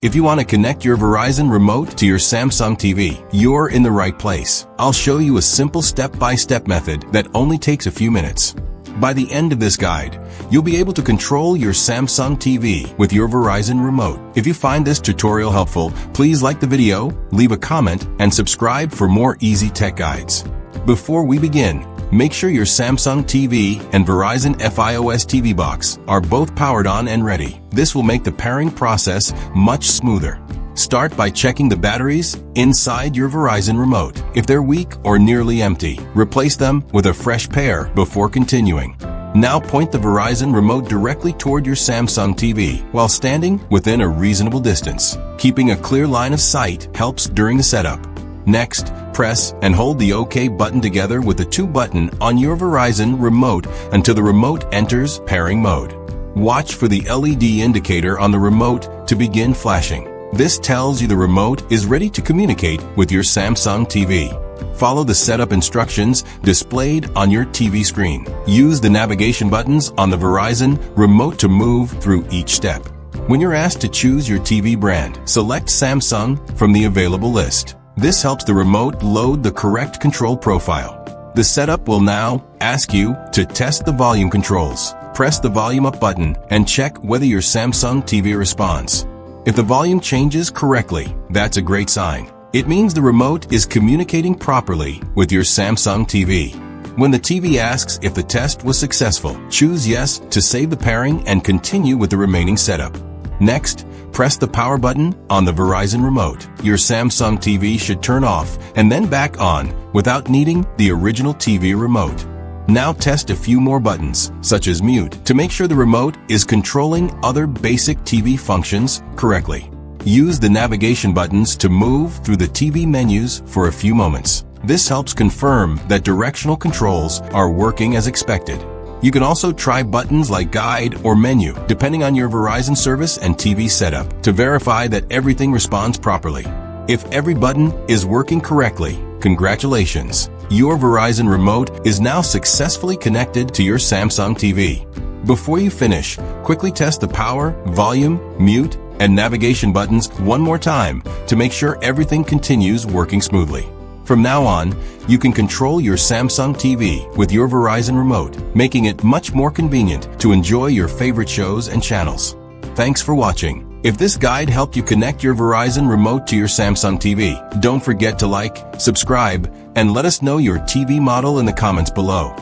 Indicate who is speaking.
Speaker 1: If you want to connect your Verizon remote to your Samsung TV, you're in the right place. I'll show you a simple step-by-step method that only takes a few minutes. By the end of this guide, you'll be able to control your Samsung TV with your Verizon remote. If you find this tutorial helpful, please like the video, leave a comment, and subscribe for more easy tech guides. Before we begin, make sure your Samsung TV and Verizon Fios TV box are both powered on and ready. This will make the pairing process much smoother. Start by checking the batteries inside your Verizon remote. If they're weak or nearly empty, replace them with a fresh pair before continuing. Now point the Verizon remote directly toward your Samsung TV while standing within a reasonable distance. Keeping a clear line of sight helps during the setup. Next, press and hold the OK button together with the 2 button on your Verizon remote until the remote enters pairing mode. Watch for the LED indicator on the remote to begin flashing. This tells you the remote is ready to communicate with your Samsung TV. Follow the setup instructions displayed on your TV screen. Use the navigation buttons on the Verizon remote to move through each step. When you're asked to choose your TV brand, select Samsung from the available list. This helps the remote load the correct control profile. The setup will now ask you to test the volume controls. Press the volume up button and check whether your Samsung TV responds. If the volume changes correctly, that's a great sign. It means the remote is communicating properly with your Samsung TV. When the TV asks if the test was successful, choose yes to save the pairing and continue with the remaining setup. Next, press the power button on the Verizon remote. Your Samsung TV should turn off and then back on without needing the original TV remote. Now test a few more buttons, such as mute, to make sure the remote is controlling other basic TV functions correctly. Use the navigation buttons to move through the TV menus for a few moments. This helps confirm that directional controls are working as expected. You can also try buttons like guide or menu, depending on your Verizon service and TV setup, to verify that everything responds properly. If every button is working correctly, congratulations! Your Verizon remote is now successfully connected to your Samsung TV. Before you finish, quickly test the power, volume, mute, and navigation buttons one more time to make sure everything continues working smoothly. From now on, you can control your Samsung TV with your Verizon remote, making it much more convenient to enjoy your favorite shows and channels. Thanks for watching. If this guide helped you connect your Verizon remote to your Samsung TV, don't forget to like, subscribe, and let us know your TV model in the comments below.